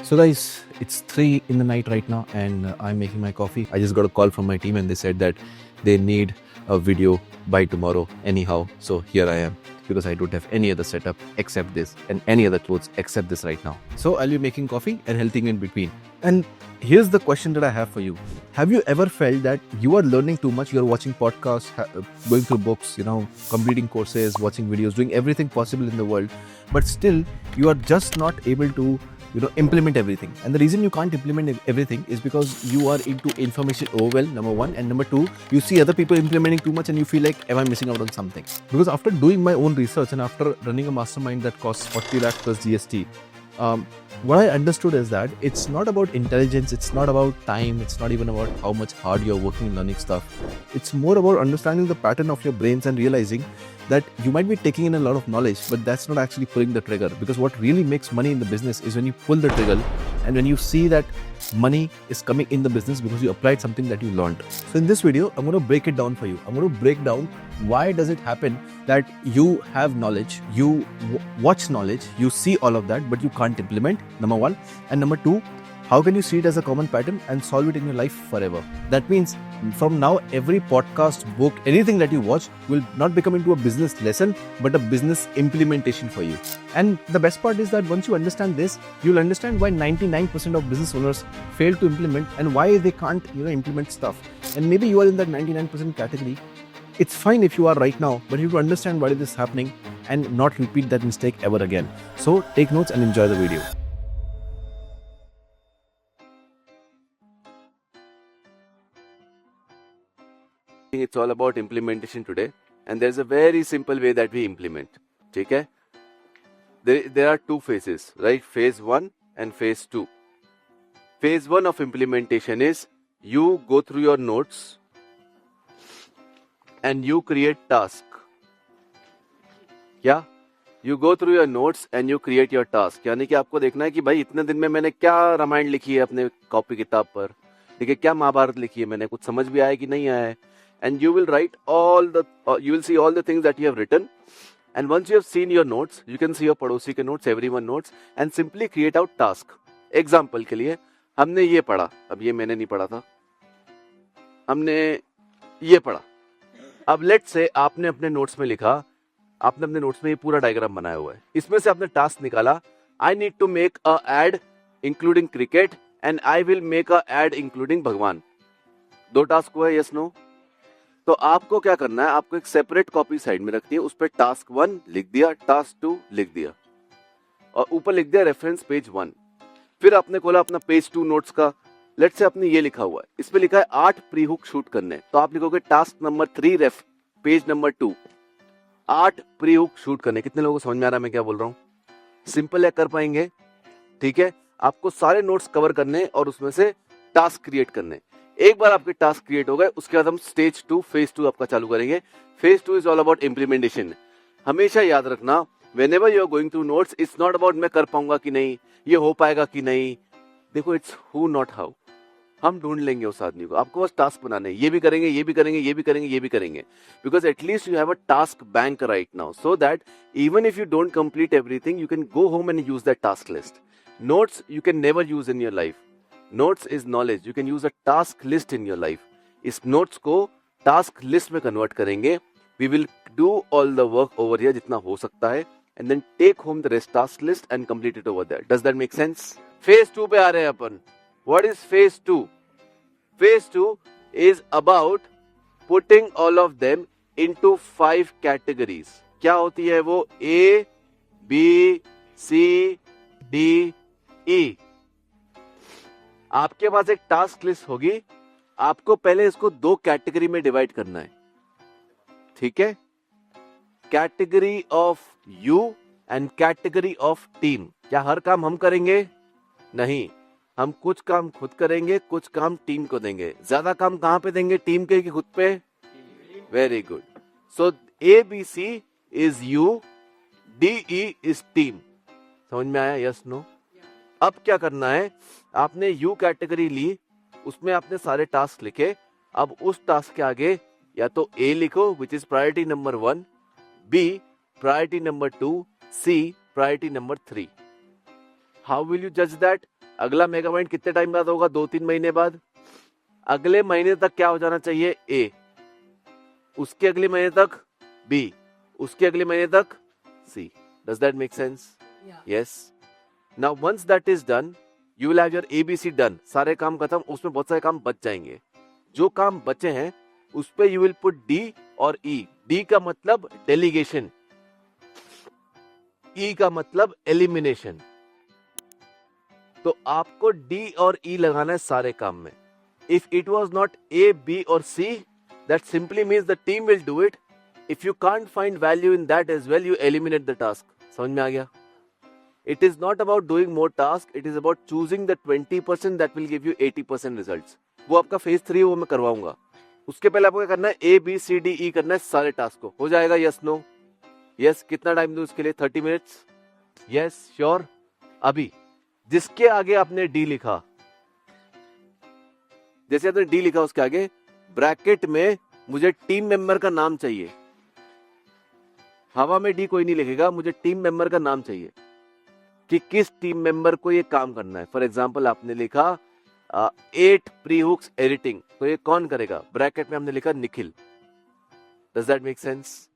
So guys, it's 3 in the night right now and I'm making my coffee. I just got a call from my team and they said that they need a video by tomorrow anyhow. So here I am because I don't have any other setup except this and any other clothes except this right now. So I'll be making coffee and helping in between. And here's the question that I have for you. Have you ever felt that you are learning too much? You're watching podcasts, going through books, completing courses, watching videos, doing everything possible in the world, but still you are just not able to implement everything. And the reason you can't implement everything is because you are into information overwhelm, number one, and number two, you see other people implementing too much and you feel like, am I missing out on something? Because after doing my own research and after running a mastermind that costs 40 lakh plus GST, what I understood is that it's not about intelligence, it's not about time, it's not even about how much hard you're working learning stuff. It's more about understanding the pattern of your brains and realizing that you might be taking in a lot of knowledge, but that's not actually pulling the trigger. Because what really makes money in the business is when you pull the trigger and when you see that money is coming in the business because you applied something that you learned. So in this video, I'm going to break it down for you. I'm going to break down why does it happen that you have knowledge, you watch knowledge, you see all of that, but you can't implement, number one. And number two, how can you see it as a common pattern and solve it in your life forever? That means from now, every podcast, book, anything that you watch will not become into a business lesson, but a business implementation for you. And the best part is that once you understand this, you'll understand why 99% of business owners fail to implement and why they can't, implement stuff. And maybe you are in that 99% category. It's fine if you are right now, but you have to understand why it is happening and not repeat that mistake ever again. So take notes and enjoy the video. It's all about implementation today, and there's a very simple way that we implement. Okay? There are two phases, right? Phase 1 and phase 2. Phase 1 of implementation is you go through your notes and you create task. क्या? You go through your notes and you create your task. यानी कि आपको देखना है कि भाई इतने दिन में मैंने क्या रामायण लिखी है अपने कॉपी किताब पर, ठीक है, क्या महाभारत लिखी है मैंने, कुछ समझ भी आया कि नहीं आया है. And you will write you will see all the things that you have written. And once you have seen your notes, you can see your पड़ोसी के notes, everyone notes, and simply create out task. Example के लिए हमने ये पढ़ा, अब ये मैंने नहीं पढ़ा था, हमने ये पढ़ा. अब लेट्स से आपने अपने नोट्स में लिखा, आपने अपने नोट्स में ये पूरा डायग्राम बनाया हुआ है, इसमें से आपने टास्क निकाला, I need to make a ad including cricket and I will make a ad including भगवान. 2 टास्क हुआ है, यस नो? तो आपको क्या करना है, आपको एक सेपरेट कॉपी साइड में रखनी है, उस पर टास्क 1 लिख दिया, टास्क 2 लिख दिया और ऊपर लिख दिया रेफरेंस पेज 1. फिर आपने खोला अपना पेज 2 नोट्स का, लेट्स से आपने ये लिखा हुआ है, इस पे लिखा है 8 प्री हुक शूट करने, तो आप लिखोगे task number 3 page number 2, 8 pre hook shoot करने. कितने लोगों को समझ में आ रहा है मैं क्या बोल रहा हूँ? सिंपल है, कर पाएंगे? ठीक है, आपको सारे नोट्स कवर करने और उसमें से टास्क क्रिएट करने. एक बार आपके टास्क क्रिएट हो गए, उसके बाद हम स्टेज 2 फेज 2 आपका चालू करेंगे. Phase 2 is all about implementation. हमेशा याद रखना, whenever you are going through notes, it's not about मैं कर पाऊंगा कि नहीं, ये हो पाएगा कि नहीं. देखो, इट्स हु नॉट हाउ. हम ढूंढ लेंगे उस आदमी को, आपको बस टास्क बनाने, ये भी करेंगे, ये भी करेंगे, ये भी करेंगे, ये भी करेंगे. Because at least you have a task bank right now, so that even if you don't complete everything, you can go home and use that task list. Notes you can never use in your life. Notes is knowledge. You can use a task list in your life. इस notes को task list में convert करेंगे. We will do all the work over here जितना हो सकता है, and then take home the rest task list and complete it over there. Does that make sense? Phase 2 पे आ रहे हैं अपन. What is phase 2? Phase 2 is about putting all of them into 5 categories. क्या होती है वो? A, B, C, D, E. आपके पास एक task list होगी, आपको पहले इसको 2 कैटेगरी में डिवाइड करना है. ठीक है, category of you and category of team. क्या हर काम हम करेंगे? नहीं, हम कुछ काम खुद करेंगे, कुछ काम टीम को देंगे. ज्यादा काम कहां पे देंगे, टीम के कि खुद पे? Very good. So ABC is you, DE is team. समझ में आया? Yes no? अब क्या करना है, आपने यू कैटेगरी ली, उसमें आपने सारे टास्क लिखे. अब उस टास्क के आगे या तो ए लिखो which is priority number 1, B priority number 2, C priority number 3. How will you जज दैट? अगला मेगा माइंड कितने टाइम बाद होगा? 2-3 महीने बाद। अगले महीने तक क्या हो जाना चाहिए? ए, उसके अगले महीने तक बी, उसके अगले महीने तक C. Does that make sense? Yes. Now once that is done, you will have your ABC done. सारे काम खत्म, उसमें बहुत सारे काम बच जाएंगे। जो काम बचे हैं उस पे यू विल पुट डी और ई। डी का मतलब डेलीगेशन, ई का मतलब एलिमिनेशन। तो आपको डी और ई लगाना है सारे काम में। If it was not A, B और C, that simply means the team will do it. If you can't find value in that as well, you eliminate the task. समझ में आ गया? It is not about doing more tasks, it is about choosing the 20% that will give you 80% results. वो आपका phase 3 वो मैं करवाऊंगा। उसके पहले आपको क्या करना है? A, B, C, D, E करना है सारे टास्क को। हो जाएगा? Yes, no? यस। कितना टाइम दूं इसके लिए? 30 मिनट्स। Yes, sure. अभी जिसके आगे आपने D लिखा, जैसे आपने D लिखा उसके आगे ब्रैकेट में मुझे टीम मेंबर का नाम चाहिए। हवा में D कोई नहीं लिखेगा, मुझे टीम मेंबर का नाम चाहिए कि किस टीम मेंबर को ये काम करना है। फॉर एग्जाम्पल आपने लिखा 8 प्री हुक्स एडिटिंग, तो ये कौन करेगा? ब्रैकेट में हमने लिखा Nikhil. Does that make sense?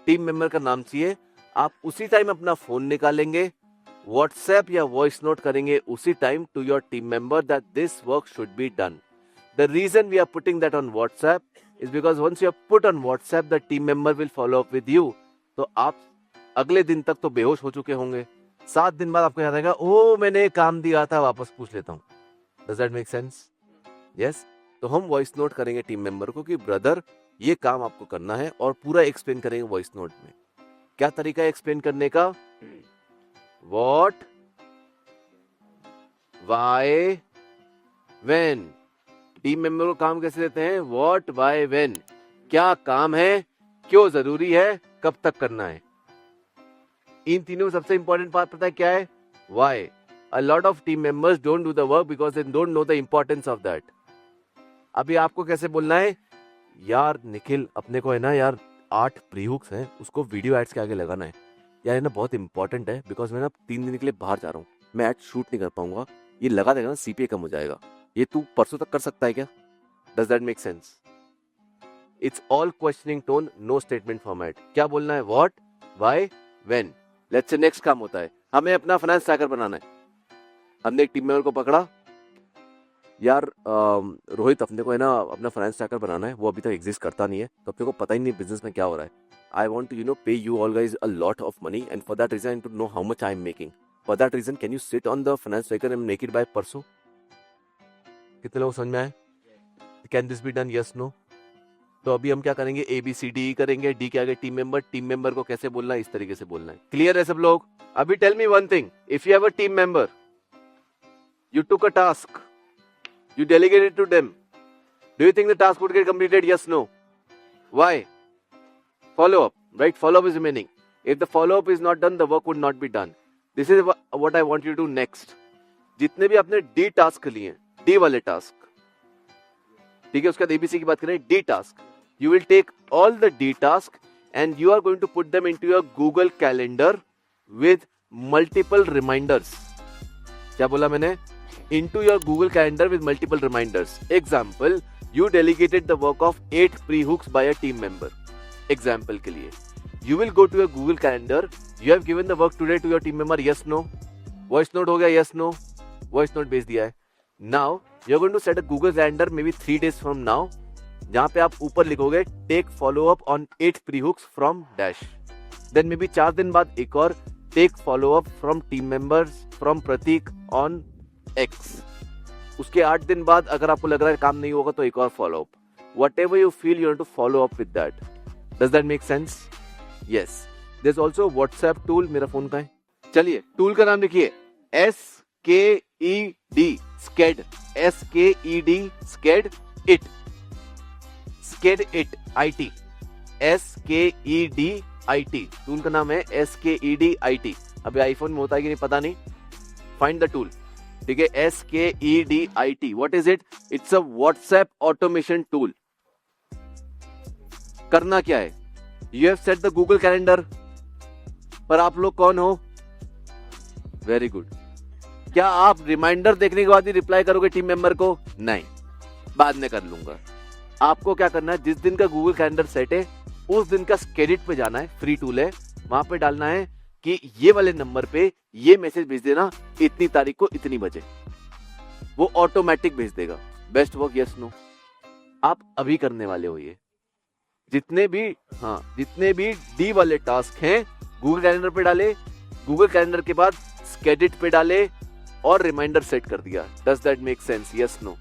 Team member का नाम चाहिए। आप उसी टाइम अपना फोन निकालेंगे, व्हाट्सएप या वॉइस नोट करेंगे उसी time to your team member that this work should be done. The reason we are putting that on WhatsApp is because once you have put on WhatsApp the team member will follow up with you. तो आप अगले दिन तक तो बेहोश हो चुके होंगे, 7 दिन बाद आपको याद आएगा, ओ मैंने काम दिया था, वापस पूछ लेता हूँ। Does that make sense? Yes. तो हम वॉइस नोट करेंगे टीम मेंबर को कि ब्रदर ये काम आपको करना है, और पूरा एक्सप्लेन करेंगे वॉइस नोट में। क्या तरीका है एक्सप्लेन करने का? What, why, when. Team member को काम कैसे देते हैं? What, why, when. क्या काम है, क्यों जरूरी है, कब तक करना है। इन तीनों सबसे इंपॉर्टेंट बात पता है क्या है? Why? A lot of team members don't do the work because they don't know the importance of that. अभी आपको कैसे बोलना है? यार निखिल, अपने को है ना यार 8 प्री हुक्स हैं, उसको वीडियो एड्स के आगे लगाना है यार, ये ना बहुत इंपॉर्टेंट है बिकॉज मैं ना 3 दिन के लिए बाहर जा रहा हूँ, मैं एड शूट नहीं कर पाऊंगा, ये लगा देगा ना सीपीए कम हो जाएगा, ये तू परसों तक कर सकता है क्या? Does that make sense? It's all questioning tone, no statement format. क्या बोलना है? What, why, when. Let's say next काम होता है, हमें अपना फाइनेंस ट्रैकर बनाना है। हमने एक टीम मेंबर को पकड़ा, यार रोहित अपने को है ना अपना फाइनेंस ट्रैकर बनाना है, वो अभी तक एग्जिस्ट करता नहीं है, तो अपने को पता ही नहीं बिजनेस में क्या हो रहा है। I want to pay you all guys a lot of money and for that reason to know how much I am making. For that reason can you sit on the finance tracker and make it by परसों? कितने लोग समझ में आए? Can this be done? Yes, no? तो अभी हम क्या करेंगे? ए बी सी डी करेंगे, डी के आगे टीम मेंबर को कैसे बोलना है? इस तरीके से बोलना है। क्लियर है सब लोग? अभी tell me one thing, if you have a team member, you took a task, you delegated to them, do you think the task would get completed? Yes, no? Why? Follow up, right? Follow up is remaining. If the follow up is not done, the work would not be done. This is what I want you to do next. जितने भी आपने D task लिए हैं, D वाले task, ठीक है, उसके बाद एबीसी की बात करें, D task, you will take all the D tasks and you are going to put them into your Google Calendar with multiple reminders. क्या बोला मैंने? Into your Google Calendar with multiple reminders. Example, you delegated the work of 8 pre-hooks by a team member. Example के लिए, you will go to your Google Calendar. You have given the work today to your team member. Yes, no? Voice note हो गया? Yes, no? Voice note भेज दिया है. Now you are going to set a Google Calendar maybe 3 days from now, जहां पे आप ऊपर लिखोगे take follow up on 8 pre hooks from dash. Then maybe 4 दिन बाद एक और take follow up from team members from Prateek on X. उसके 8 दिन बाद अगर आपको लग रहा है काम नहीं होगा तो एक और follow up. Whatever you feel you have to follow up with that. Does that make sense? Yes. There is also WhatsApp tool, मेरा फोन का है, चलिए टूल का नाम लिखिए SKED, SKED, SKED, SKED it, SKED it IT, SKED IT, tool का नाम है SKED IT। अभी आईफोन में होता है कि नहीं पता नहीं, फाइंड द टूल, ठीक है, SKED IT। What is it? It's a WhatsApp automation tool. करना क्या है? You have set the Google calendar, पर आप लोग कौन हो? वेरी गुड, क्या आप रिमाइंडर देखने के बाद ही रिप्लाई करोगे टीम मेंबर को? नहीं, बाद में कर लूंगा। आपको क्या करना है, जिस दिन का गूगल कैलेंडर सेट है उस दिन का स्केडिट पे जाना है, फ्री टूल है, वहां पे डालना है कि ये वाले नंबर पे ये मैसेज भेज देना इतनी तारीख को इतनी बजे, वो ऑटोमेटिक भेज देगा। Best work, yes no? आप अभी करने वाले हो ये जितने भी डी वाले टास्क हैं गूगल कैलेंडर पे डाले, गूगल कैलेंडर के बाद स्केडिट पे डाले और रिमाइंडर सेट कर दिया। Does that make sense? Yes no?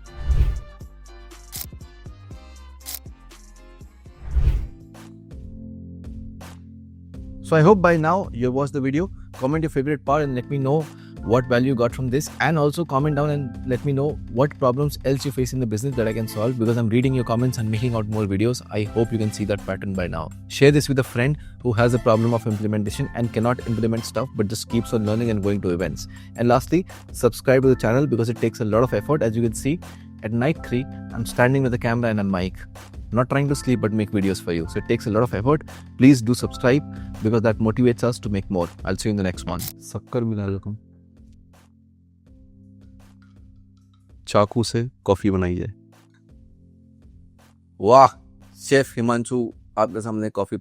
So I hope by now you watched the video. Comment your favorite part and let me know what value you got from this, and also comment down and let me know what problems else you face in the business that I can solve, because I'm reading your comments and making out more videos. I hope you can see that pattern by now. Share this with a friend who has a problem of implementation and cannot implement stuff but just keeps on learning and going to events. And lastly, subscribe to the channel because it takes a lot of effort. As you can see, at night 3, I'm standing with a camera and a mic. Not trying to sleep but make videos for you. So it takes a lot of effort. Please do subscribe because that motivates us to make more. I'll see you in the next one. शक्कर मिला रखूं। चाकू से coffee बनाई जाए। वाह, chef Himanshu आपके सामने कॉफी